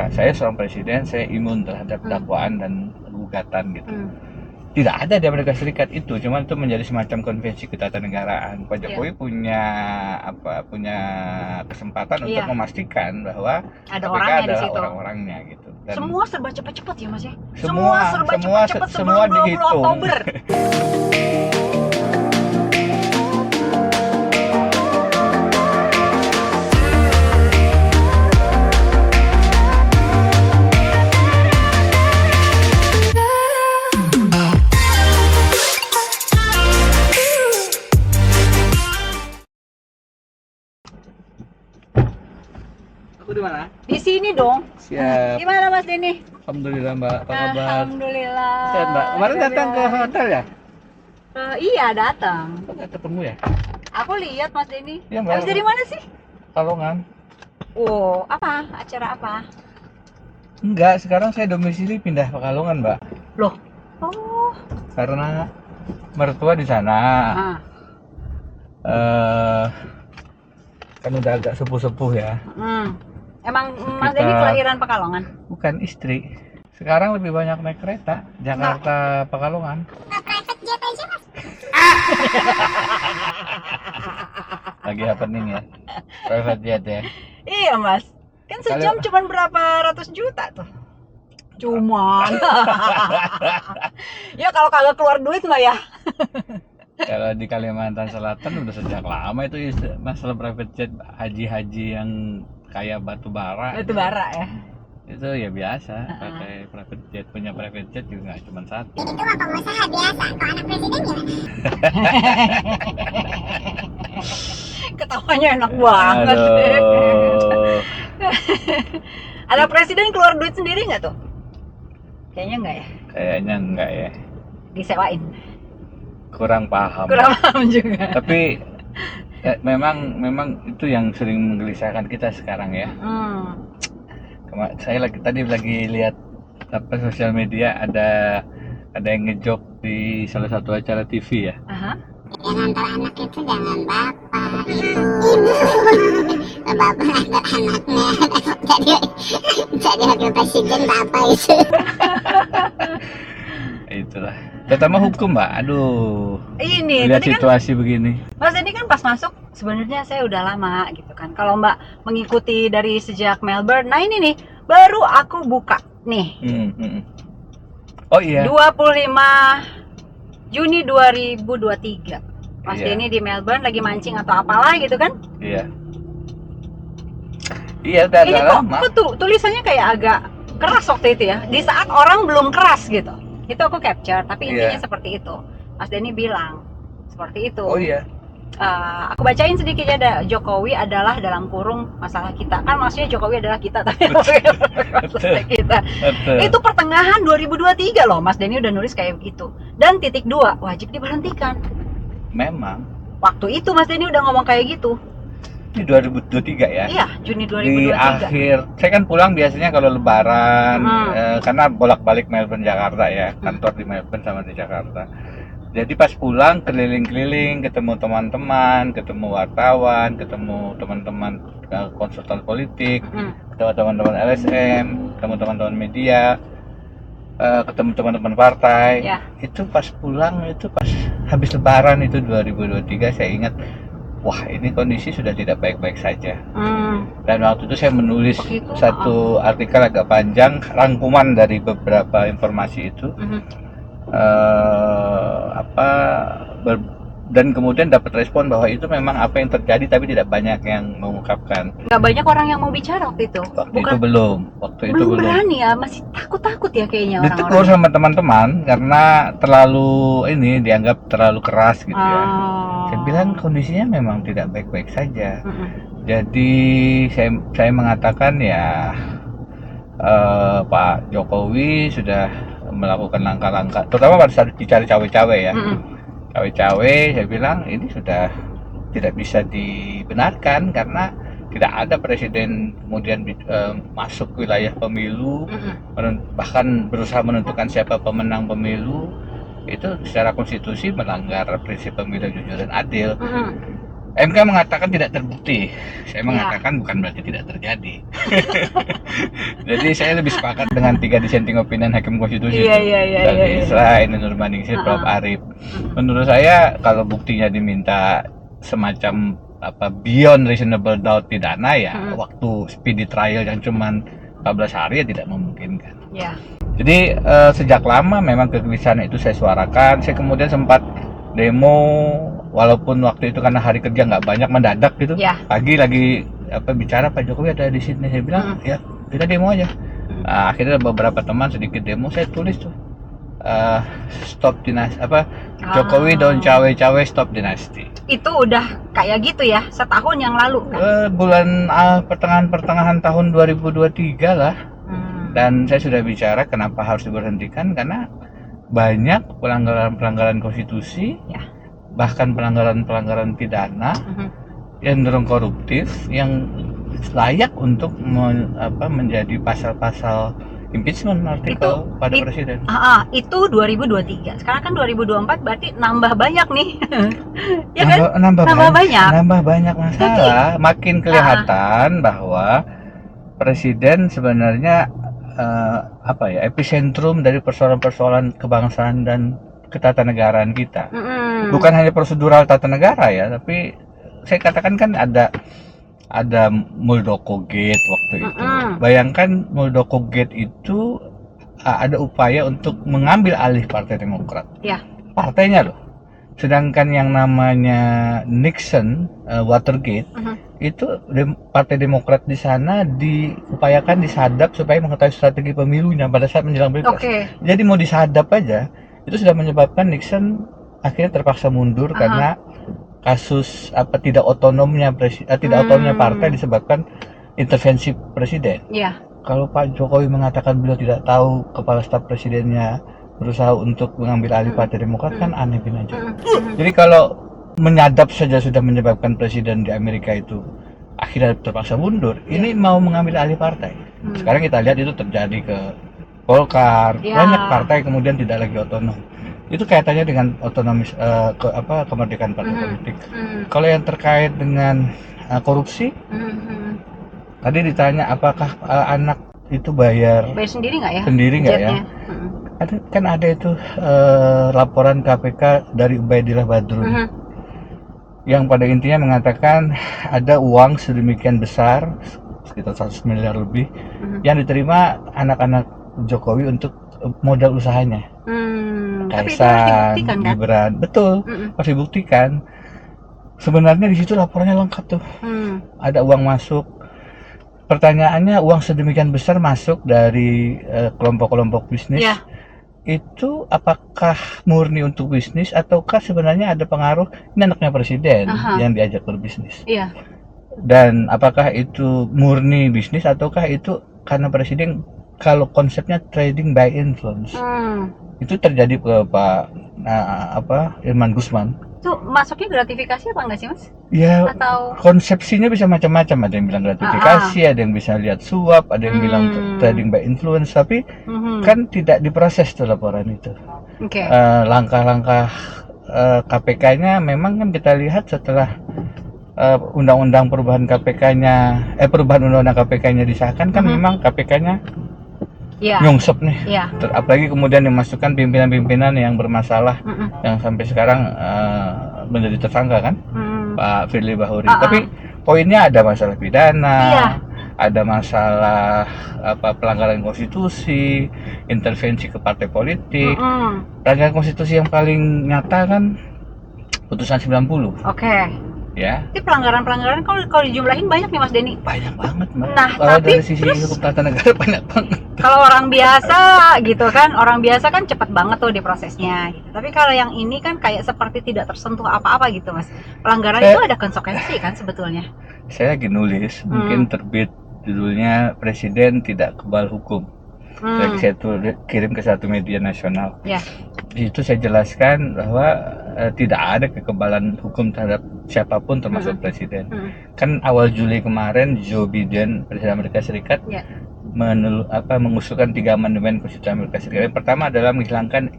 ya saya seorang presiden, saya imun terhadap dakwaan dan gugatan gitu. Tidak ada di Amerika Serikat itu, cuman itu menjadi semacam konvensi ketatanegaraan. Pak Jokowi punya kesempatan untuk memastikan bahwa ada KPK orangnya di adalah situ. orang-orangnya gitu. Dan semua serba cepat-cepat ya Mas ya. Semua serba semua cepat-cepat semua sebelum 20 dihitung. Oktober. Aku di mana? Di sini dong. Siap. Gimana Mas Denny? Alhamdulillah Mbak, apa kabar? Alhamdulillah. Sehat Mbak. Kemarin datang ke hotel ya? Iya datang. Kok nggak ketemu ya? Aku lihat Mas Denny. Iya, Mbak. Habis dari mana sih? Kalongan. Oh, apa? Acara apa? Enggak, sekarang saya domisili pindah ke Kalongan Mbak. Loh. Oh. Karena mertua di sana. Kan udah agak sepuh-sepuh ya. Emang Mas Denny kelahiran Pekalongan? Bukan, istri. Sekarang lebih banyak naik kereta Jakarta Pekalongan. Private jet aja Mas. Lagi happening ya. Private jet ya. Iya Mas. Kan sejam cuman berapa ratus juta tuh. Cuman. Ya kalau kagak keluar duit mah ya. Kalau di Kalimantan Selatan udah sejak lama itu masalah private jet, haji-haji yang kayak batu bara ya. Itu ya biasa, pakai private jet, punya private jet juga nggak cuma satu. Itu mah pengusaha biasa, kalau anak presiden gimana? Ketawanya enak banget. Aduh. Ada presiden keluar duit sendiri nggak tuh? Kayaknya nggak ya? Kayaknya enggak ya. Disewain? Kurang paham juga. Tapi ya, memang itu yang sering menggelisahkan kita sekarang ya. Saya tadi lagi lihat sosial media, ada yang ngejok di salah satu acara TV ya. Yang antar anak itu jangan bapak, ibu. Bapak antar anaknya jadi wakil presiden bapak itu. Itulah. Terutama hukum Mbak, aduh. Ini lihat tadi situasi kan, begini. Mas ini kan pas masuk sebenarnya saya udah lama gitu kan. Kalau Mbak mengikuti dari sejak Melbourne, nah ini nih baru aku buka nih. Oh iya. 25 Juni 2023. Mas Denny di Melbourne lagi mancing atau apalah gitu kan? Iya. Iya udah agak lama. Kok tulisannya kayak agak keras waktu itu ya. Di saat orang belum keras gitu. Itu aku capture, tapi intinya seperti itu. Mas Denny bilang seperti itu. Oh iya. Aku bacain sedikit ya. Jokowi adalah dalam kurung masalah kita. Kan maksudnya Jokowi adalah kita, tapi masalah kita. Itu pertengahan 2023 loh. Mas Denny udah nulis kayak begitu. Dan titik 2 wajib diberhentikan. Memang. Waktu itu Mas Denny udah ngomong kayak gitu. Di 2023 ya? Iya, Juni 2023. Di akhir, saya kan pulang biasanya kalau lebaran, karena bolak-balik Melbourne Jakarta ya, kantor di Melbourne sama di Jakarta. Jadi pas pulang keliling-keliling, ketemu teman-teman, ketemu wartawan, ketemu teman-teman konsultan politik, ketemu teman-teman LSM, ketemu teman-teman media, ketemu teman-teman partai. Itu pas pulang, itu pas habis lebaran itu 2023, saya ingat, wah ini kondisi sudah tidak baik-baik saja. Dan waktu itu saya menulis satu artikel agak panjang, rangkuman dari beberapa informasi itu. Dan kemudian dapat respon bahwa itu memang apa yang terjadi, tapi tidak banyak yang mengungkapkan. Nggak banyak orang yang mau bicara waktu itu. Waktu itu belum berani ya, masih takut ya kayaknya orang-orang. Ditegur sama teman-teman karena dianggap terlalu keras gitu ya. Saya bilang kondisinya memang tidak baik-baik saja. Jadi saya mengatakan ya Pak Jokowi sudah melakukan langkah-langkah, terutama pada saat dicari cawe-cawe ya. Cawe-cawe, saya bilang ini sudah tidak bisa dibenarkan karena tidak ada presiden kemudian masuk wilayah pemilu, bahkan berusaha menentukan siapa pemenang pemilu. Itu secara konstitusi melanggar prinsip pemilu jujur dan adil. MK mengatakan tidak terbukti. Saya mengatakan bukan berarti tidak terjadi. Jadi saya lebih sepakat dengan 3 dissenting opinion Hakim Konstitusi. Iya, iya, iya, Dari iya, iya. Isra, ini Nurbaningsih, Prof. Arif. Menurut saya kalau buktinya diminta semacam apa beyond reasonable doubt pidana ya, waktu speedy trial yang cuman 14 hari ya tidak memungkinkan. Ya. Jadi sejak lama memang kegelisahan itu saya suarakan. Saya kemudian sempat demo, walaupun waktu itu karena hari kerja nggak banyak, mendadak gitu. Ya. Pagi lagi apa bicara Pak Jokowi ada di sini, saya bilang ya kita demo aja. Akhirnya beberapa teman sedikit demo, saya tulis tuh stop dinasti apa Jokowi don't cawe-cawe, stop dinasti. Itu udah kayak gitu ya, setahun yang lalu kan? Bulan pertengahan tahun 2023 lah. Dan saya sudah bicara kenapa harus diberhentikan, karena banyak pelanggaran konstitusi, bahkan pelanggaran pidana yang cenderung koruptif, yang layak untuk menjadi pasal-pasal impeachment artikel pada presiden. Itu 2023. Sekarang kan 2024, berarti nambah banyak nih. Ya kan? Nambah banyak masalah. Makin kelihatan bahwa presiden sebenarnya epicentrum dari persoalan-persoalan kebangsaan dan ketatanegaraan kita. Bukan hanya prosedural tata negara ya, tapi saya katakan kan ada Muldoko Gate waktu itu. Bayangkan Muldoko Gate itu ada upaya untuk mengambil alih Partai Demokrat. Ya. Partainya loh. Sedangkan yang namanya Nixon, Watergate, itu Partai Demokrat di sana diupayakan disadap supaya mengetahui strategi pemilunya pada saat menjelang pilpres. Jadi mau disadap aja, itu sudah menyebabkan Nixon akhirnya terpaksa mundur karena kasus tidak otonomnya partai disebabkan intervensi presiden. Iya. Kalau Pak Jokowi mengatakan beliau tidak tahu kepala staf presidennya berusaha untuk mengambil alih Partai Demokrat, kan aneh aja. Jadi kalau menyadap saja sudah menyebabkan presiden di Amerika itu akhirnya terpaksa mundur, ini mau mengambil alih partai. Sekarang kita lihat itu terjadi ke Golkar, banyak partai kemudian tidak lagi otonom. Itu kaitannya dengan otonomis kemerdekaan partai politik. Kalau yang terkait dengan korupsi, tadi ditanya apakah anak itu bayar sendiri nggak ya? Sendiri nggak ya? Ada itu laporan KPK dari Ubaidillah Badrun yang pada intinya mengatakan ada uang sedemikian besar, sekitar 100 miliar lebih, yang diterima anak-anak Jokowi untuk modal usahanya. Kaisang, Gibran, betul, harus dibuktikan. Sebenarnya di situ laporannya lengkap tuh. Ada uang masuk. Pertanyaannya, uang sedemikian besar masuk dari kelompok-kelompok bisnis. Itu apakah murni untuk bisnis ataukah sebenarnya ada pengaruh ini anaknya presiden yang diajak berbisnis? Dan apakah itu murni bisnis ataukah itu karena presiden, kalau konsepnya trading by influence, itu terjadi ke Pak Irman Gusman. Itu masuknya gratifikasi apa enggak sih, Mas? Ya, atau konsepsinya bisa macam-macam. Ada yang bilang gratifikasi, ada yang bisa lihat suap, ada yang bilang trading by influence, tapi kan tidak diproses tuh laporan itu. Langkah-langkah KPK-nya memang kan kita lihat setelah undang-undang perubahan KPK-nya, perubahan undang-undang KPK-nya disahkan, kan memang KPK-nya nyungsep nih. Apalagi kemudian dimasukkan pimpinan-pimpinan yang bermasalah yang sampai sekarang menjadi tersangka kan, Pak Firly Bahuri. Tapi poinnya ada masalah pidana, ada masalah pelanggaran konstitusi, intervensi ke partai politik. Pelanggaran konstitusi yang paling nyata kan putusan 90. Ya. Tapi pelanggaran-pelanggaran kalau dijumlahin banyak nih Mas Denny. Banyak banget, Mbak. Nah, kalau dari sisi hukum tata negara banyak banget. Kalau orang biasa gitu kan, orang biasa kan cepat banget tuh diprosesnya gitu. Tapi kalau yang ini kan kayak seperti tidak tersentuh apa-apa gitu, Mas. Pelanggaran itu ada konsekuensi kan sebetulnya. Saya lagi nulis, mungkin terbit judulnya Presiden Tidak Kebal Hukum. Lagi saya kirim ke satu media nasional. Di situ saya jelaskan bahwa tidak ada kekebalan hukum terhadap siapapun termasuk presiden. Kan awal Juli kemarin Joe Biden, Presiden Amerika Serikat, mengusulkan 3 amandemen Konstitusi Amerika Serikat. Yang pertama adalah menghilangkan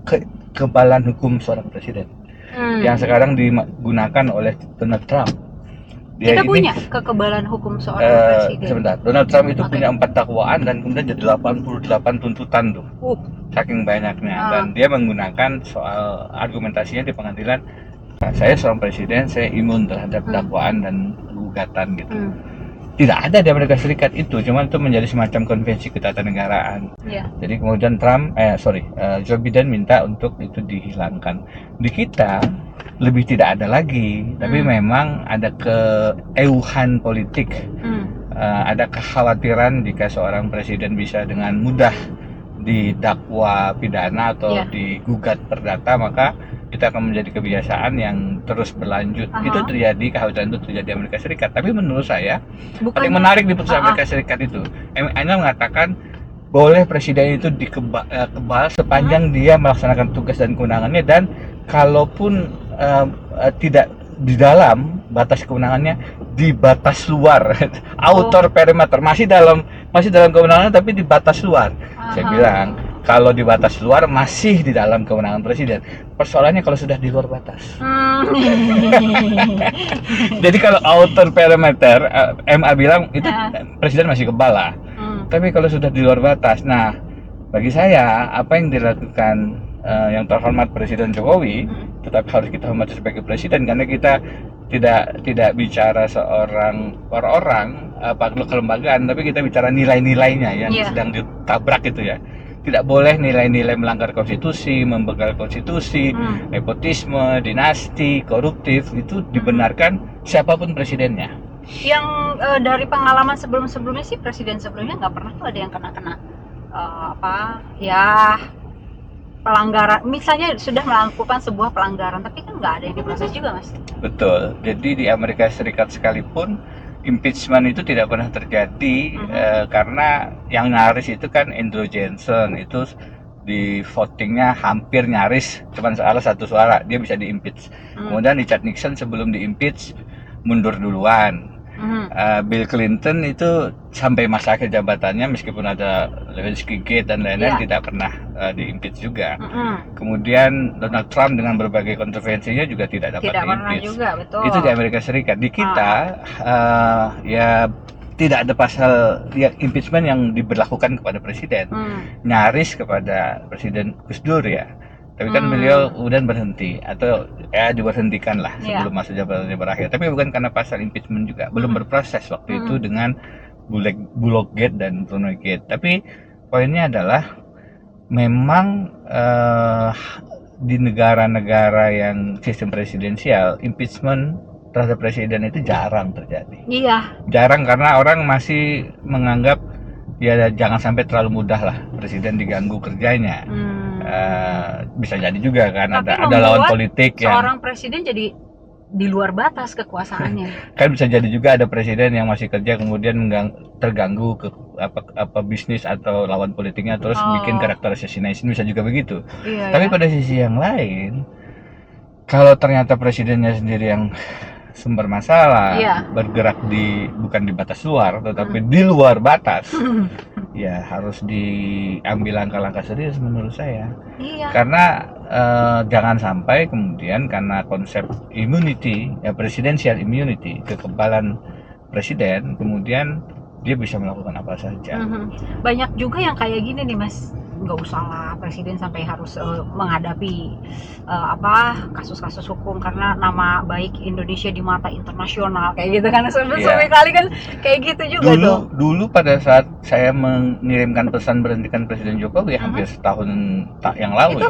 kekebalan hukum seorang presiden, yang sekarang digunakan oleh Donald Trump. Dia Kita ini, punya kekebalan hukum seorang presiden. sebentar, Donald Trump itu Oke. punya 4 dakwaan dan kemudian jadi 88 tuntutan tuh, saking banyaknya. Dan dia menggunakan soal argumentasinya di pengadilan, saya seorang presiden, saya imun terhadap dakwaan dan gugatan gitu. Tidak ada di Amerika Serikat itu, cuman itu menjadi semacam konvensi ketatanegaraan. Jadi kemudian Joe Biden minta untuk itu dihilangkan. Di kita lebih tidak ada lagi, tapi memang ada keeuhan politik, ada kekhawatiran jika seorang presiden bisa dengan mudah didakwa pidana atau digugat perdata, maka kita akan menjadi kebiasaan yang terus berlanjut. Itu terjadi, kekhawatiran itu terjadi di Amerika Serikat. Tapi menurut saya paling menarik di putusan Amerika Serikat itu, Anda mengatakan boleh presiden itu dikebal sepanjang dia melaksanakan tugas dan kewenangannya, dan kalaupun tidak di dalam batas kewenangannya, di batas luar, outer perimeter, masih dalam kewenangannya tapi di batas luar. Saya bilang kalau di batas luar masih di dalam kewenangan presiden. Persoalannya kalau sudah di luar batas. Jadi kalau outer perimeter, MA bilang itu presiden masih kebal lah. Tapi kalau sudah di luar batas, nah bagi saya apa yang dilakukan yang terhormat Presiden Jokowi, tetapi harus kita hormati sebagai presiden karena kita tidak bicara seorang orang kelembagaan, tapi kita bicara nilai-nilainya yang sedang ditabrak itu ya. Tidak boleh nilai-nilai melanggar konstitusi, membegal konstitusi, nepotisme, dinasti, koruptif, itu dibenarkan siapapun presidennya. Yang dari pengalaman sebelumnya sih, presiden sebelumnya nggak pernah tuh ada yang kena pelanggaran, misalnya sudah melakukan sebuah pelanggaran tapi kan nggak ada yang diproses juga, Mas. Betul. Jadi di Amerika Serikat sekalipun impeachment itu tidak pernah terjadi, karena yang nyaris itu kan Andrew Johnson, itu di votingnya hampir nyaris, cuma salah 1 suara dia bisa diimpeach. Kemudian Richard Nixon sebelum diimpeach mundur duluan. Bill Clinton itu sampai masa akhir jabatannya meskipun ada Lewinsky Gate dan lain-lain tidak pernah diimpeach juga. Kemudian Donald Trump dengan berbagai kontroversinya juga tidak dapat diimpeach. Juga, betul. Itu di Amerika Serikat. Di kita ya tidak ada pasal impeachment yang diberlakukan kepada presiden. Nyaris kepada Presiden Gus Dur ya. Tapi kan beliau kemudian berhenti atau diberhentikan lah sebelum masa jabatannya berakhir. Tapi bukan karena pasal impeachment juga, belum berproses waktu itu dengan Bullock-Gate dan Bruno-Gate. Tapi poinnya adalah memang di negara-negara yang sistem presidensial, impeachment terhadap presiden itu jarang terjadi. Jarang karena orang masih menganggap ya jangan sampai terlalu mudah lah presiden diganggu kerjanya. Bisa jadi juga kan ada lawan politik yang seorang presiden jadi di luar batas kekuasaannya. Kan bisa jadi juga ada presiden yang masih kerja kemudian terganggu ke bisnis atau lawan politiknya, terus bikin karakter assassination, bisa juga begitu. Tapi pada sisi yang lain, kalau ternyata presidennya sendiri yang sumber masalah, bergerak bukan di batas luar tetapi di luar batas, ya harus diambil langkah-langkah serius menurut saya. Karena jangan sampai kemudian karena konsep immunity, presidential immunity, kekebalan presiden, kemudian dia bisa melakukan apa saja. Banyak juga yang kayak gini nih, Mas, nggak usah lah presiden sampai harus menghadapi kasus-kasus hukum karena nama baik Indonesia di mata internasional kayak gitu kan, sampai kali kan kayak gitu juga. Dulu pada saat saya mengirimkan pesan berhentikan Presiden Jokowi hampir setahun yang lalu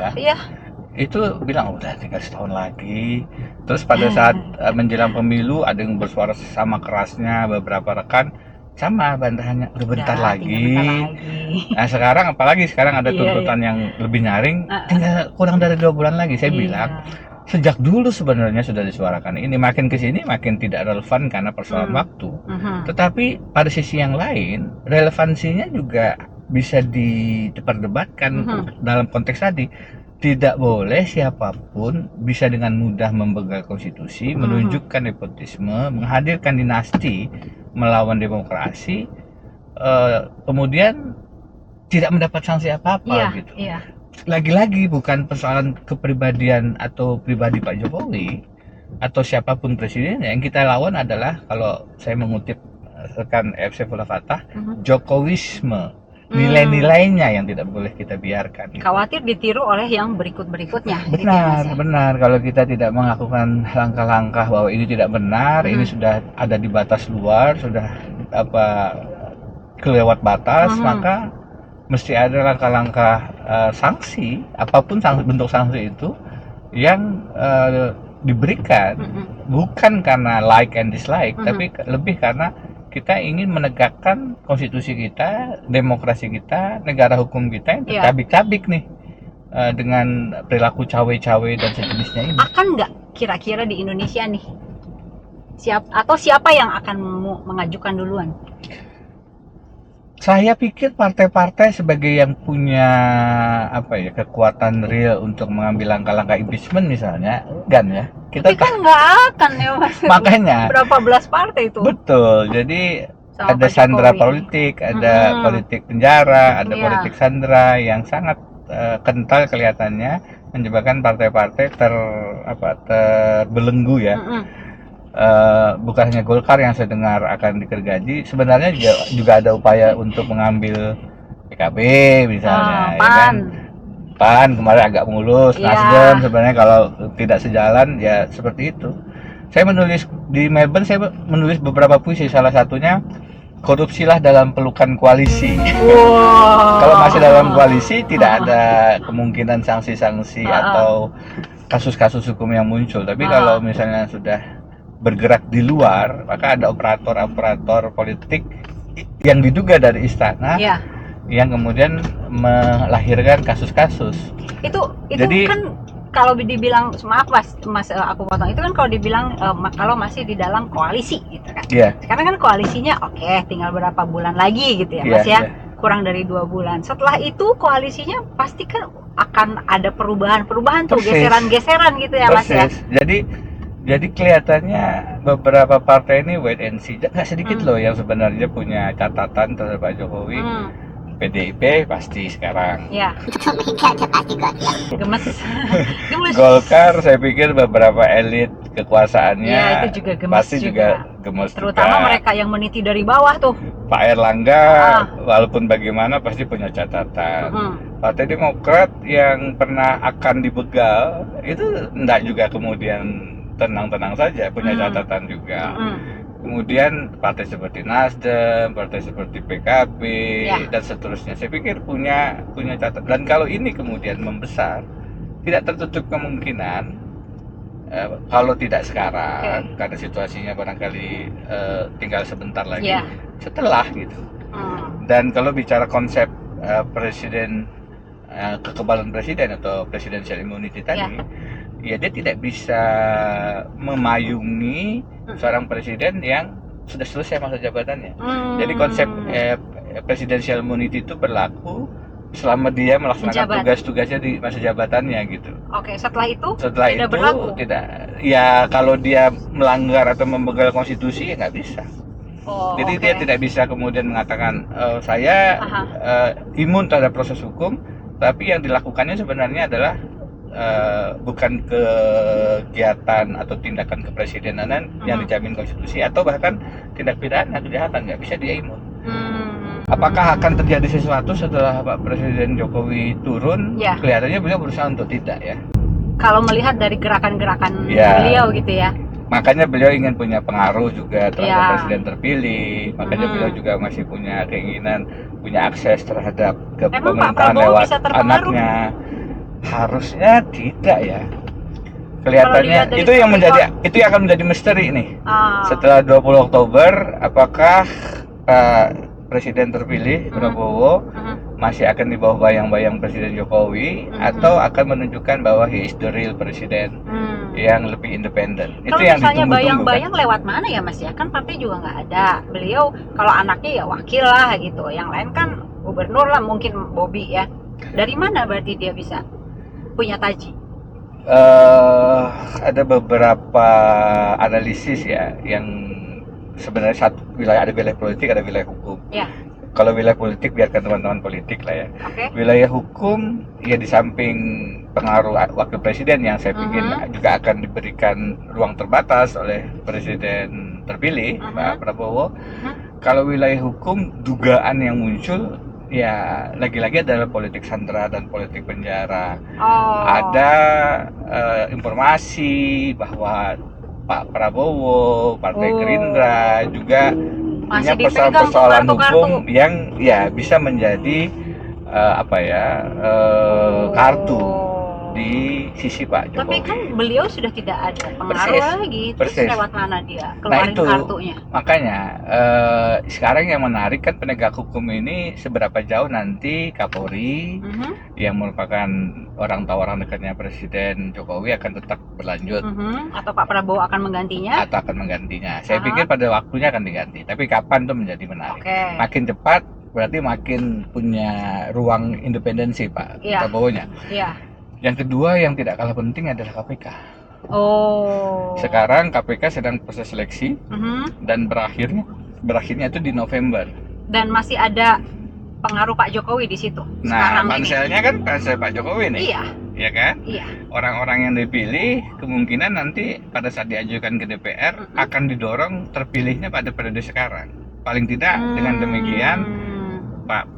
itu bilang udah tinggal setahun lagi. Terus pada saat menjelang pemilu ada yang bersuara sama kerasnya, beberapa rekan sama bantahannya udah bentar lagi. Nah sekarang apalagi ada tuntutan yang lebih nyaring, tinggal kurang dari 2 bulan lagi. Saya bilang sejak dulu sebenarnya sudah disuarakan ini, makin kesini makin tidak relevan karena persoalan waktu. Tetapi pada sisi yang lain relevansinya juga bisa diperdebatkan dalam konteks tadi. Tidak boleh siapapun bisa dengan mudah membegal konstitusi, menunjukkan nepotisme, menghadirkan dinasti, melawan demokrasi, kemudian tidak mendapat sanksi apa-apa gitu. Lagi-lagi bukan persoalan kepribadian atau pribadi Pak Jokowi, atau siapapun presiden, yang kita lawan adalah, kalau saya mengutip rekan FC Bola Fatah, Jokowisme. Nilai-nilainya yang tidak boleh kita biarkan. Khawatir ditiru oleh yang berikut-berikutnya. gitu ya, Benar, Mas, ya? benar. Kalau kita tidak melakukan langkah-langkah bahwa ini tidak benar, ini sudah ada di batas luar, sudah kelewat batas, maka mesti ada langkah-langkah sanksi, apapun bentuk sanksi itu yang diberikan, bukan karena like and dislike, tapi lebih karena kita ingin menegakkan konstitusi kita, demokrasi kita, negara hukum kita yang tercabik-cabik nih dengan perilaku cawe-cawe dan sejenisnya ini. Akan nggak kira-kira di Indonesia nih siapa yang akan mengajukan duluan? Saya pikir partai-partai sebagai yang punya kekuatan real untuk mengambil langkah-langkah impeachment misalnya, ya. Tapi kan nggak akan ya, Mas. Makanya berapa belas partai itu? Betul. Jadi sama ada sandera politik, ada politik penjara, ada politik sandera yang sangat kental kelihatannya, menyebabkan partai-partai terbelenggu ya. Bukan hanya Golkar yang saya dengar akan digergaji, sebenarnya juga ada upaya untuk mengambil PKB misalnya, ya kan? PAN kemarin agak mulus, Nasdem sebenarnya kalau tidak sejalan ya seperti itu. Saya menulis di Melbourne, saya menulis beberapa puisi, salah satunya korupsilah dalam pelukan koalisi. Kalau masih dalam koalisi tidak ada kemungkinan sanksi-sanksi atau kasus-kasus hukum yang muncul. Tapi kalau misalnya sudah bergerak di luar, maka ada operator-operator politik yang diduga dari istana yang kemudian melahirkan kasus-kasus. Itu Jadi, kan kalau dibilang, maaf mas aku potong, itu kan kalau dibilang kalau masih di dalam koalisi gitu kan. Karena kan koalisinya tinggal berapa bulan lagi gitu ya, Mas ya. Kurang dari 2 bulan. Setelah itu koalisinya pasti kan akan ada perubahan tuh, geseran-geseran gitu ya, Mas ya. Jadi kelihatannya beberapa partai ini wait and see. Nggak sedikit loh yang sebenarnya punya catatan terhadap Pak Jokowi. PDIP pasti sekarang. Gemes. Golkar saya pikir beberapa elit kekuasaannya itu juga gemes pasti juga gemes. Terutama mereka yang meniti dari bawah tuh. Pak Erlangga walaupun bagaimana pasti punya catatan. Partai Demokrat yang pernah akan dibegal itu enggak juga kemudian tenang-tenang saja, punya catatan juga. Kemudian partai seperti Nasdem, partai seperti PKB dan seterusnya, saya pikir punya catatan. Dan kalau ini kemudian membesar, tidak tertutup kemungkinan kalau tidak sekarang, karena situasinya barangkali tinggal sebentar lagi, setelah gitu. Dan kalau bicara konsep presiden, kekebalan presiden atau presidential immunity tadi, ya dia tidak bisa memayungi seorang presiden yang sudah selesai masa jabatannya. Jadi konsep presidential immunity itu berlaku selama dia melaksanakan tugas-tugasnya di masa jabatannya gitu. Setelah itu tidak berlaku. Tidak. Ya kalau dia melanggar atau membegal konstitusi ya nggak bisa. Jadi dia tidak bisa kemudian mengatakan saya imun terhadap proses hukum, tapi yang dilakukannya sebenarnya adalah bukan kegiatan atau tindakan kepresidenan yang dijamin konstitusi, atau bahkan tindak pidana kejahatan, nggak bisa dia imun. Apakah akan terjadi sesuatu setelah Pak Presiden Jokowi turun? Kelihatannya beliau berusaha untuk tidak ya. Kalau melihat dari gerakan-gerakan beliau gitu ya. Makanya beliau ingin punya pengaruh juga terhadap presiden terpilih. Makanya beliau juga masih punya keinginan, punya akses terhadap pemerintahan lewat anaknya. Harusnya tidak ya. Kelihatannya itu yang akan menjadi misteri nih. Setelah 20 Oktober, apakah presiden terpilih Prabowo masih akan di bawah bayang-bayang Presiden Jokowi atau akan menunjukkan bahwa he is the real presiden yang lebih independen. Itu yang ditunggu-tunggu. Kalau misalnya bayang-bayang lewat mana ya, Mas ya? Kan partai juga nggak ada. Beliau kalau anaknya ya wakil lah gitu. Yang lain kan gubernur lah, mungkin Bobi ya. Dari mana berarti dia bisa punya taji? Ada beberapa analisis ya yang sebenarnya satu wilayah, ada wilayah politik, ada wilayah hukum. kalau wilayah politik biarkan teman-teman politik lah ya. Oke. Wilayah hukum ya di samping pengaruh wakil presiden yang saya pikir juga akan diberikan ruang terbatas oleh presiden terpilih Pak Prabowo. Kalau wilayah hukum dugaan yang muncul ya lagi-lagi adalah politik sandera dan politik penjara. Ada informasi bahwa Pak Prabowo, Partai Gerindra juga punya Masih persoalan-persoalan dipegang hukum yang ya bisa menjadi kartu di sisi Pak Jokowi. Tapi kan beliau sudah tidak ada pengaruh lagi. Terus lewat mana dia keluarin kartunya? Makanya sekarang yang menarik kan penegak hukum ini seberapa jauh nanti Kapolri yang merupakan orang tawaran dekatnya Presiden Jokowi akan tetap berlanjut atau Pak Prabowo akan menggantinya? Atau akan menggantinya. Saya pikir pada waktunya akan diganti. Tapi kapan tuh menjadi menarik. Makin cepat berarti makin punya ruang independensi Pak Prabowo-nya. Iya. Yang kedua yang tidak kalah penting adalah KPK. Sekarang KPK sedang proses seleksi dan berakhirnya itu di November. Dan masih ada pengaruh Pak Jokowi di situ. Nah, panselnya kan pansel Pak Jokowi nih. Iya. Iya kan? Iya. Orang-orang yang dipilih kemungkinan nanti pada saat diajukan ke DPR akan didorong terpilihnya pada periode sekarang. Paling tidak dengan demikian Pak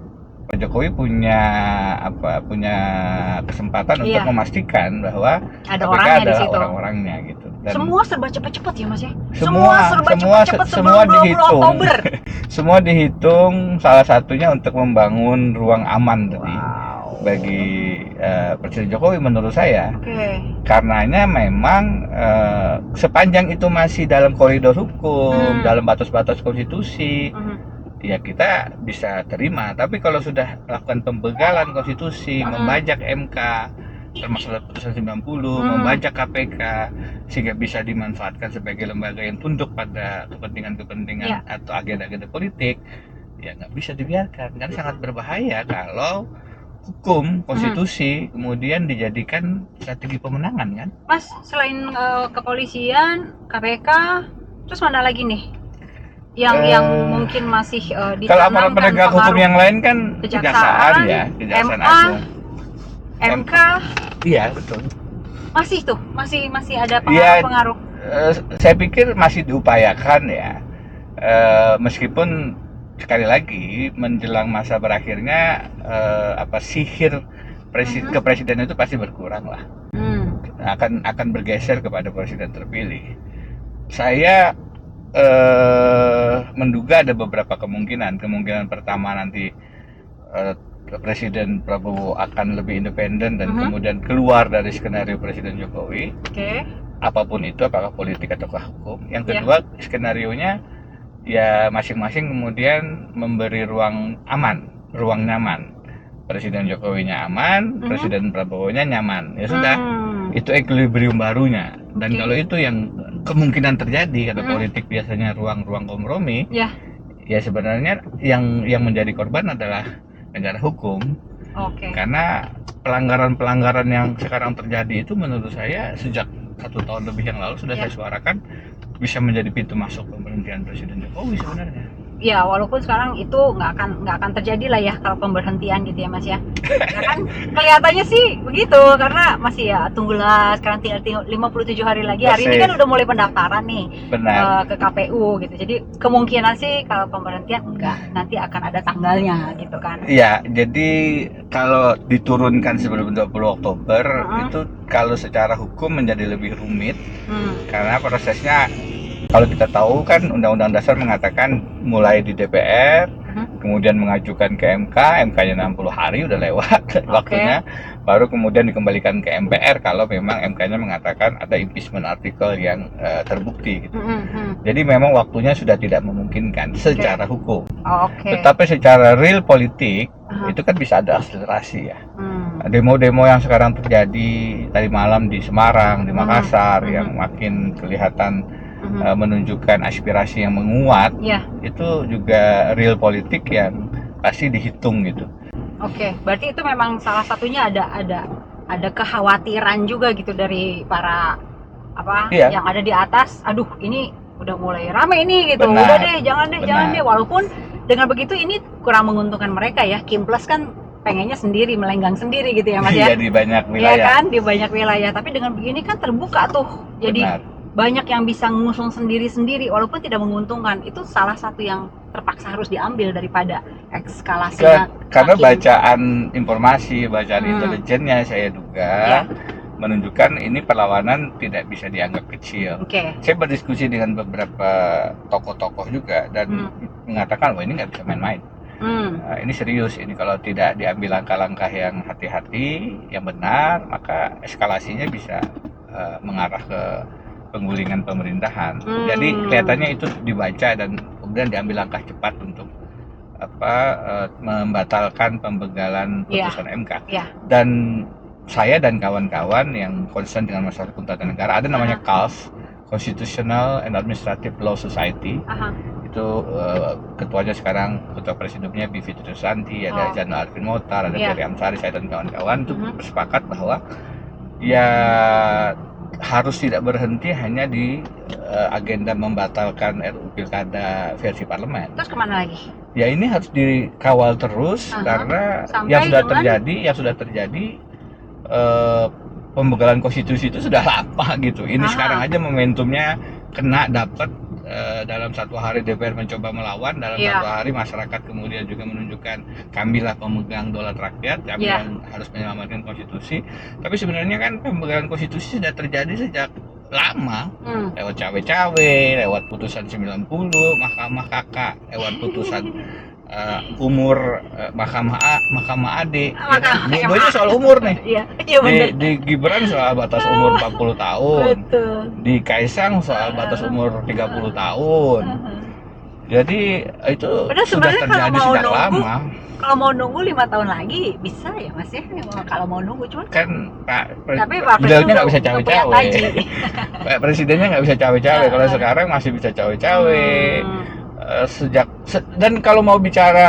Jokowi punya kesempatan untuk memastikan bahwa ada KPK orangnya adalah di situ. Orang-orangnya gitu. Dan semua serba cepat-cepat ya Mas ya. Semua dihitung. Oktober. Semua dihitung salah satunya untuk membangun ruang aman tadi bagi Presiden Jokowi menurut saya. Karenanya memang sepanjang itu masih dalam koridor hukum, dalam batas-batas konstitusi. Ya kita bisa terima, tapi kalau sudah melakukan pembegalan konstitusi, membajak MK, termasuk putusan 90, membajak KPK, sehingga bisa dimanfaatkan sebagai lembaga yang tunduk pada kepentingan-kepentingan atau agenda-agenda politik, ya nggak bisa dibiarkan, karena sangat berbahaya kalau hukum, konstitusi kemudian dijadikan strategi pemenangan kan? Mas, selain kepolisian, KPK, terus mana lagi nih? Yang mungkin masih ditanamkan kalau aparat penegak hukum yang lain kan kejaksaan agung, MK, iya betul. Masih ada pengaruh. Saya pikir masih diupayakan ya, meskipun sekali lagi menjelang masa berakhirnya sihir kepresidenan itu pasti berkurang lah, akan bergeser kepada presiden terpilih. Saya menduga ada beberapa kemungkinan pertama nanti Presiden Prabowo akan lebih independen dan kemudian keluar dari skenario Presiden Jokowi. Apapun itu, apakah politik atau hukum. Yang kedua skenarionya ya masing-masing kemudian memberi ruang nyaman. Presiden Jokowinya aman, Presiden Prabowo-nya nyaman. Ya sudah, itu equilibrium barunya. Dan kalau itu yang kemungkinan terjadi, karena politik biasanya ruang-ruang kompromi, ya sebenarnya yang menjadi korban adalah negara hukum. Karena pelanggaran-pelanggaran yang sekarang terjadi itu menurut saya sejak 1 tahun lebih yang lalu sudah saya suarakan bisa menjadi pintu masuk pemberhentian Presiden Jokowi sebenarnya. Ya, walaupun sekarang itu nggak akan terjadi lah ya kalau pemberhentian gitu ya Mas ya. Karena kan kelihatannya sih begitu, karena masih ya tunggulah, sekarang tinggal 57 hari lagi. Hari ini kan udah mulai pendaftaran nih ke KPU gitu. Jadi kemungkinan sih kalau pemberhentian nanti akan ada tanggalnya gitu kan. Iya, jadi kalau diturunkan sebelum 20 Oktober itu kalau secara hukum menjadi lebih rumit karena prosesnya. Kalau kita tahu kan Undang-Undang Dasar mengatakan mulai di DPR, kemudian mengajukan ke MK, MK-nya 60 hari udah lewat waktunya, baru kemudian dikembalikan ke MPR kalau memang MK-nya mengatakan ada impeachment artikel yang terbukti gitu. Jadi memang waktunya sudah tidak memungkinkan secara hukum. Tetapi secara real politik itu kan bisa ada akselerasi ya. Demo-demo yang sekarang terjadi tadi malam di Semarang, di Makassar yang makin kelihatan menunjukkan aspirasi yang menguat, itu juga real politik yang pasti dihitung gitu. Berarti itu memang salah satunya ada kekhawatiran juga gitu dari para yang ada di atas. Aduh, ini udah mulai rame ini gitu. Udah deh, jangan deh. Walaupun dengan begitu ini kurang menguntungkan mereka ya. Kim Plus kan pengennya sendiri, melenggang sendiri gitu ya Mas ya. Iya, di banyak Iya wilayah. kan, di banyak wilayah. Tapi dengan begini kan terbuka tuh. Jadi Benar. banyak yang bisa ngusung sendiri-sendiri walaupun tidak menguntungkan. Itu salah satu yang terpaksa harus diambil daripada ekskalasinya. Karena Kim. bacaan informasi, bacaan Hmm. intelijennya saya duga Ya. menunjukkan ini perlawanan tidak bisa dianggap kecil. Oke. Saya berdiskusi dengan beberapa tokoh-tokoh juga dan mengatakan, wah ini nggak bisa main-main. Ini serius, ini kalau tidak diambil langkah-langkah yang hati-hati, yang benar, maka eskalasinya bisa mengarah ke penggulingan pemerintahan. Jadi kelihatannya itu dibaca dan kemudian diambil langkah cepat untuk membatalkan pembegalan putusan MK. Ya. Dan saya dan kawan-kawan yang concern dengan masalah hukum tata negara, ada namanya CALS, Constitutional and Administrative Law Society. Itu ketuanya sekarang, ketua presidiumnya B. Fitri Susanti, ada Jana Arifin Motar, ada Ferry Amsari, saya dan kawan-kawan itu bersepakat bahwa ya harus tidak berhenti hanya di agenda membatalkan RUU Pilkada versi parlemen. Terus kemana lagi? Ya ini harus dikawal terus karena yang sudah terjadi pembegalan konstitusi itu sudah lama gitu. Ini sekarang aja momentumnya kena dapat dalam satu hari DPR mencoba melawan, dalam satu hari masyarakat kemudian juga menunjukkan kamilah pemegang dolar rakyat, kami yang harus menyelamatkan konstitusi. Tapi sebenarnya kan pembegalan konstitusi sudah terjadi sejak lama, lewat cawe-cawe, lewat putusan 90, Mahkamah KK, lewat putusan umur Mahkamah AD. Dua-duanya soal umur nih. Di Gibran soal batas umur 40 tahun. Betul. Di Kaisang soal batas umur 30 tahun. Jadi itu sudah terjadi sejak lama. Kalau mau nunggu 5 tahun lagi bisa ya Mas ya, kalau mau nunggu cuman kan tapi Pak Presiden nggak bisa cawe-cawe. Pak Presidennya nggak bisa cawe-cawe. Kalau sekarang masih bisa cawe-cawe. Dan kalau mau bicara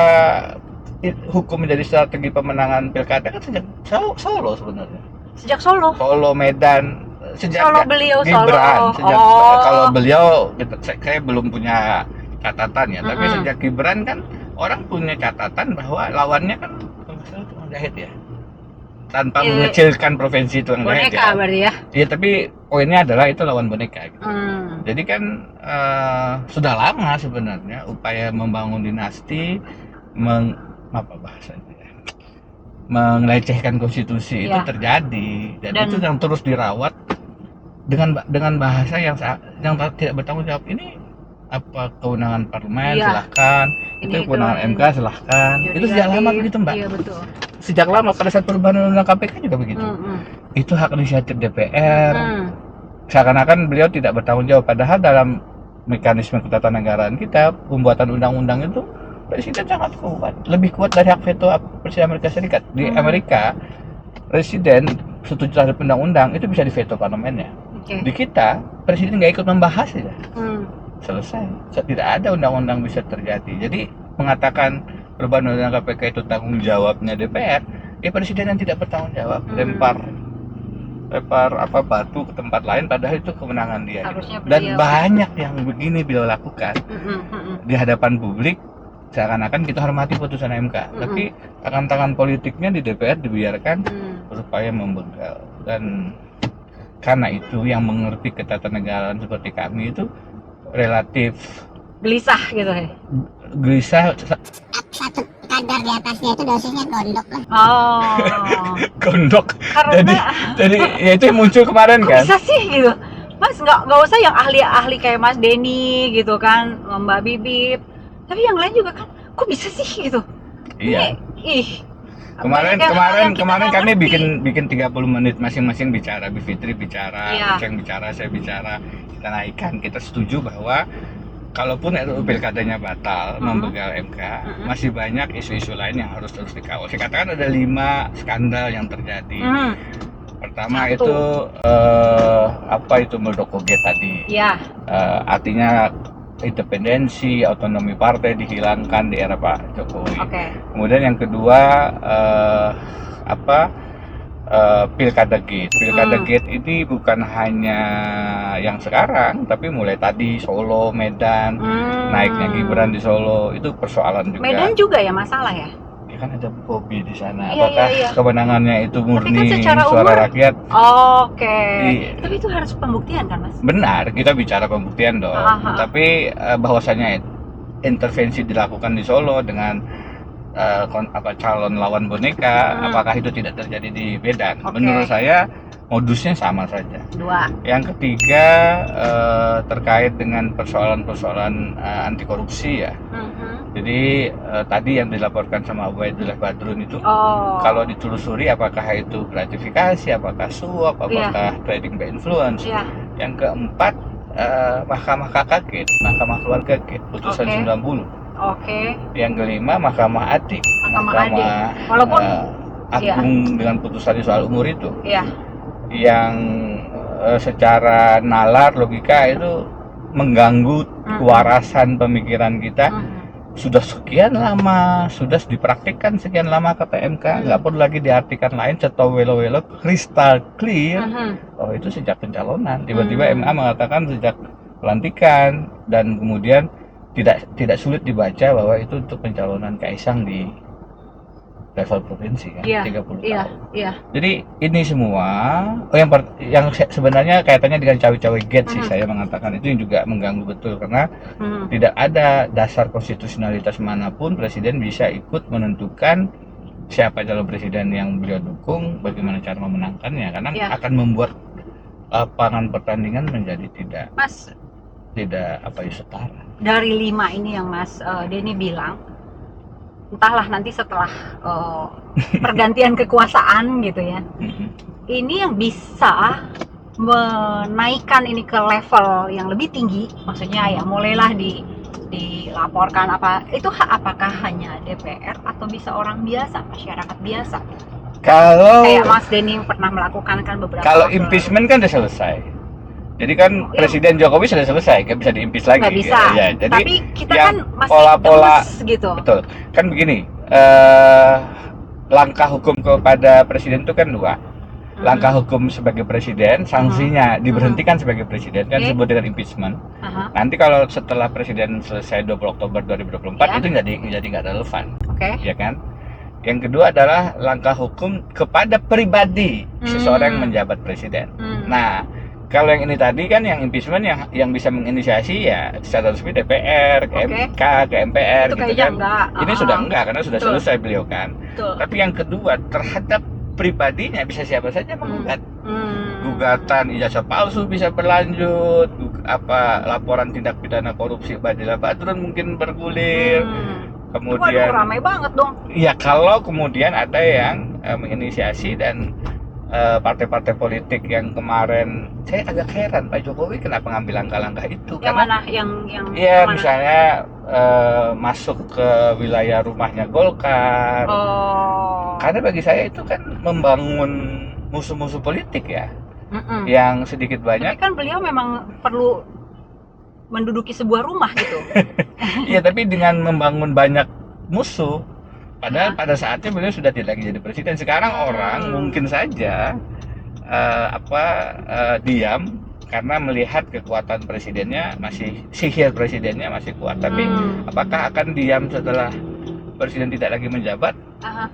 hukum menjadi strategi pemenangan pilkada kan sejak Solo sebenarnya. Sejak Solo, Medan, sejak Solo beliau Gibran, Solo. Kalau beliau saya belum punya catatan ya, tapi sejak Gibran kan orang punya catatan bahwa lawannya kan tukang jahit ya, tanpa mengecilkan provinsi tukang jahit boneka berarti ya. Iya, tapi poinnya adalah itu lawan boneka gitu. Jadi kan sudah lama sebenarnya upaya membangun dinasti, melecehkan konstitusi itu terjadi, dan itu yang terus dirawat dengan bahasa yang tidak bertanggung jawab. Ini apa kewenangan parlemen, silahkan, itu kewenangan MK, silahkan. Itu sejak lama begitu Mbak. Iya betul. Sejak lama, pada saat perubahan undang KPK juga begitu. Itu hak inisiatif DPR. Seakan-akan beliau tidak bertanggung jawab, padahal dalam mekanisme ketatanegaraan kita, pembuatan undang-undang itu presiden sangat kuat, lebih kuat dari hak veto Presiden Amerika Serikat. Di Amerika, presiden setuju terhadap undang-undang itu bisa diveto parlemennya. Di kita, presiden nggak ikut membahas ya. Selesai, tidak ada undang-undang bisa terjadi. Jadi mengatakan perubahan undang KPK itu tanggung jawabnya DPR, presiden yang tidak bertanggung jawab, lempar batu ke tempat lain, padahal itu kemenangan dia. Dan banyak yang begini beliau lakukan di hadapan publik, seakan-akan kita hormati putusan MK, tapi tangan-tangan politiknya di DPR dibiarkan berupaya membegal. Dan karena itu yang mengerti ketatanegaraan seperti kami itu relatif gelisah gitu ya. Gelisah. Satu kadar di atasnya itu dosisnya gondok lah. Gondok. Karena jadi ya itu yang muncul kemarin kan. Bisa sih gitu. Mas nggak usah yang ahli-ahli kayak Mas Denny gitu kan, Mbak Bibip. Tapi yang lain juga kan, kok bisa sih gitu. Iya. Kemarin kami bikin 30 menit masing-masing bicara, Bu Fitri bicara, Uceng bicara, saya bicara, kita naikkan, kita setuju bahwa kalaupun RUU Pilkadanya batal, membegal MK, masih banyak isu-isu lain yang harus terus dikawal. Saya katakan ada 5 skandal yang terjadi. Pertama itu Muldoko Gate tadi. Artinya independensi, otonomi partai dihilangkan di era Pak Jokowi. Kemudian yang kedua Pilkada Gate. Pilkada Gate ini bukan hanya yang sekarang, tapi mulai tadi Solo, Medan, naiknya Gibran di Solo itu persoalan juga. Medan juga ya masalah ya? Ya kan ada Bobi di sana. Iya, Apakah iya. kemenangannya itu murni Tapi kan secara suara umur- rakyat? Oke. Iya. Tapi itu harus pembuktian kan Mas? Benar, kita bicara pembuktian dong. Aha. Tapi bahwasanya intervensi dilakukan di Solo dengan calon lawan boneka, apakah itu tidak terjadi di Medan? Oke. Menurut saya modusnya sama saja. 2. Yang ketiga terkait dengan persoalan-persoalan anti korupsi ya. Jadi tadi yang dilaporkan sama Ubaidillah Badrun itu, kalau ditelusuri apakah itu gratifikasi, apakah suap, apakah trading by influence. Yang keempat Mahkamah KKG, Mahkamah Keluarga G, putusan 90. Yang kelima Mahkamah Adik, Mahkamah Walaupun Agung dengan putusan soal umur itu. Iya. Yang secara nalar logika itu mengganggu kewarasan pemikiran kita. Sudah sekian lama, sudah dipraktikkan sekian lama kata MK, nggak perlu lagi diartikan lain, ceto welo-welo, crystal clear. Oh itu sejak pencalonan, tiba-tiba MA mengatakan sejak pelantikan, dan kemudian tidak sulit dibaca bahwa itu untuk pencalonan Kaisang di level provinsi kan, 30 tahun. Jadi ini semua, yang sebenarnya kaitannya dengan cawe-cawe gate sih, saya mengatakan itu yang juga mengganggu betul, karena tidak ada dasar konstitusionalitas manapun presiden bisa ikut menentukan siapa calon presiden yang beliau dukung, bagaimana cara memenangkannya, karena akan membuat lapangan pertandingan menjadi tidak setara. Dari 5 ini yang Mas Denny bilang, entahlah nanti setelah pergantian kekuasaan gitu ya, ini yang bisa menaikkan ini ke level yang lebih tinggi, maksudnya ya mulailah dilaporkan apakah hanya DPR atau bisa orang biasa, masyarakat biasa. Kalau kayak Mas Denny pernah melakukan kan beberapa. Kalau impeachment kan udah selesai. Jadi kan Presiden Jokowi sudah selesai, nggak bisa diimpeach lagi. Nggak bisa. Ya, jadi tapi kita kan masih pola-pola gitu. Betul. Kan begini, langkah hukum kepada presiden itu kan 2. Langkah hukum sebagai presiden, sanksinya diberhentikan sebagai presiden, kan disebut dengan impeachment. Nanti kalau setelah presiden selesai 20 Oktober 2024 itu jadi nggak relevan. Ya kan? Yang kedua adalah langkah hukum kepada pribadi seseorang yang menjabat presiden. Nah, kalau yang ini tadi kan yang impeachment yang bisa menginisiasi ya secara resmi DPR, ke MK, ke MPR itu gitu kan. enggak. Ini sudah enggak karena sudah selesai beliau kan. Tapi yang kedua terhadap pribadinya bisa siapa saja menggugat. Gugatan ijazah palsu bisa berlanjut, laporan tindak pidana korupsi Ubaidillah Badrun mungkin bergulir. Kemudian ramai banget dong. Iya, kalau kemudian ada yang menginisiasi dan partai-partai politik yang kemarin, saya agak heran Pak Jokowi kenapa ngambil langkah-langkah itu. Yang mana? Yang iya, misalnya masuk ke wilayah rumahnya Golkar. Karena bagi saya itu kan membangun musuh-musuh politik ya, yang sedikit banyak. Tapi kan beliau memang perlu menduduki sebuah rumah gitu. Iya, tapi dengan membangun banyak musuh. Padahal pada saatnya beliau sudah tidak lagi jadi presiden. Sekarang orang mungkin saja diam karena melihat kekuatan presidennya sihir presidennya masih kuat. Tapi apakah akan diam setelah presiden tidak lagi menjabat? Nah,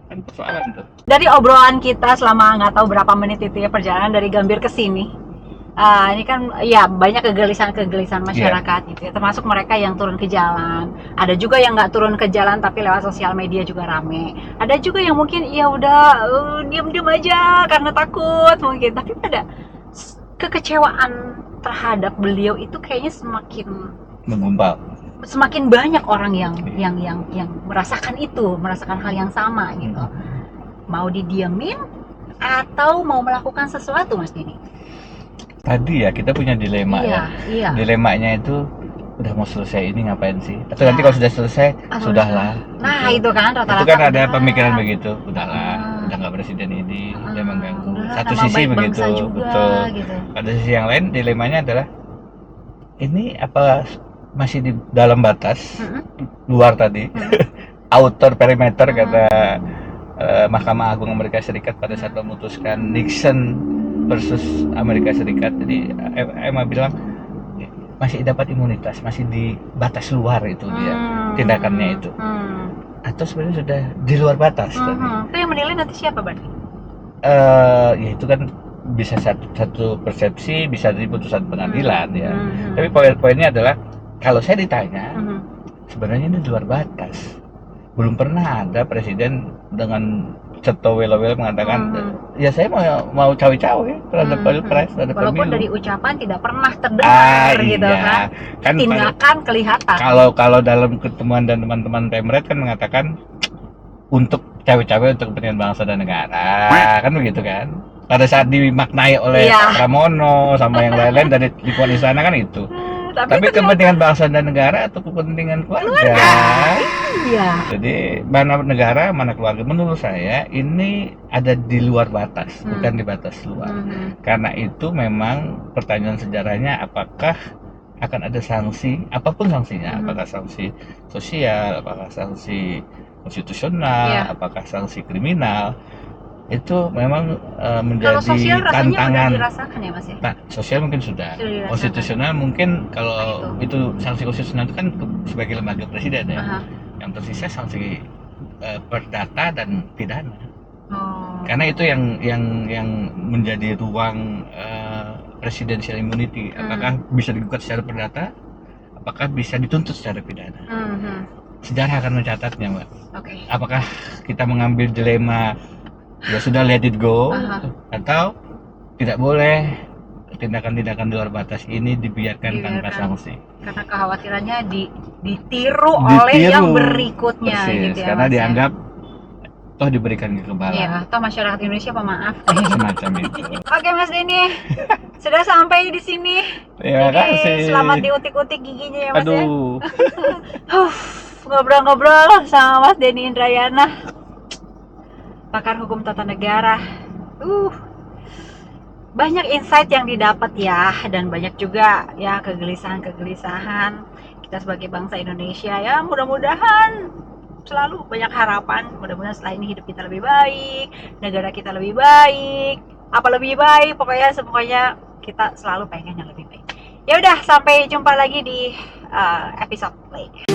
kan persoalan tuh. Dari obrolan kita selama nggak tahu berapa menit itu ya, perjalanan dari Gambir ke sini. Ini kan ya banyak kegelisahan masyarakat gitu ya, termasuk mereka yang turun ke jalan. Ada juga yang nggak turun ke jalan tapi lewat sosial media juga rame. Ada juga yang mungkin ya udah diam-diam aja karena takut mungkin. Tapi pada kekecewaan terhadap beliau itu kayaknya semakin menggumpal. Semakin banyak orang yang merasakan hal yang sama gitu. Mau didiamin atau mau melakukan sesuatu, Mas Denny? Tadi ya kita punya dilema iya. Dilemanya itu udah mau selesai ini ngapain sih? Atau nanti kalau sudah selesai sudahlah. Nah gitu. Itu kan rata-rata. Itu kan ada pemikiran begitu. Udahlah, udah nggak presiden ini, udah mengganggu. Satu sisi begitu, betul. Gitu. Pada sisi yang lain dilemanya adalah ini apa masih di dalam batas luar tadi, outer perimeter kata Mahkamah Agung Amerika Serikat pada saat memutuskan Nixon versus Amerika Serikat. Jadi Emma bilang masih dapat imunitas, masih di batas luar itu dia tindakannya itu. Atau sebenarnya sudah di luar batas tadi. Itu yang menilai nanti siapa, berarti? Ya itu kan bisa satu persepsi, bisa jadi putusan pengadilan ya. Tapi poin-poinnya adalah kalau saya ditanya, sebenarnya ini di luar batas. Belum pernah ada presiden dengan cetowel-wel mengatakan ya saya mau cawe-cawe terhadap pilpres, terhadap walaupun pemilu. dari ucapan tidak pernah terdengar gitu Iya. kan tindakan kelihatan. Kalau dalam ketemuan dan teman-teman Pemret kan mengatakan untuk cawe-cawe untuk kepentingan bangsa dan negara, kan begitu kan? Pada saat dimaknai oleh Pak Pramono sama yang lain-lain dari lingkungan istana kan itu. Tapi kepentingan bangsa dan negara atau kepentingan keluarga? Iya. Jadi mana negara, mana keluarga, menurut saya ini ada di luar batas, bukan di batas luar. Karena itu memang pertanyaan sejarahnya, apakah akan ada sanksi, apapun sanksinya, apakah sanksi sosial, apakah sanksi konstitusional, apakah sanksi kriminal, itu memang menjadi kalau sosial tantangan. udah dirasakan ya Mas ya? Nah, sosial mungkin sudah. Konstitusional mungkin kalau itu sanksi konstitusional itu kan sebagai lembaga presiden ya. Yang tersisa sanksi perdata dan pidana. Karena itu yang menjadi ruang presidential immunity. Apakah bisa digugat secara perdata? Apakah bisa dituntut secara pidana? Sejarah akan mencatatnya, Mbak. Apakah kita mengambil dilema ya sudah let it go, atau tidak boleh tindakan-tindakan di luar batas ini dibiarkan tanpa sanksi, karena kekhawatirannya ditiru oleh yang berikutnya. Persis, gitu ya, karena Mas, dianggap toh diberikan kekebalan. Iya, toh masyarakat Indonesia pemaaf. Semacam itu. Oke Mas Denny, sudah sampai di sini. Terima kasih. Selamat diutik-utik giginya ya Mas. Aduh. Ngobrol-ngobrol sama Mas Denny Indrayana, pakar hukum tata negara. Banyak insight yang didapat ya, dan banyak juga ya kegelisahan kita sebagai bangsa Indonesia. Ya mudah-mudahan selalu banyak harapan, mudah-mudahan setelah ini hidup kita lebih baik, negara kita lebih baik, apa lebih baik, pokoknya kita selalu pengen yang lebih baik. Ya udah, sampai jumpa lagi di episode lain.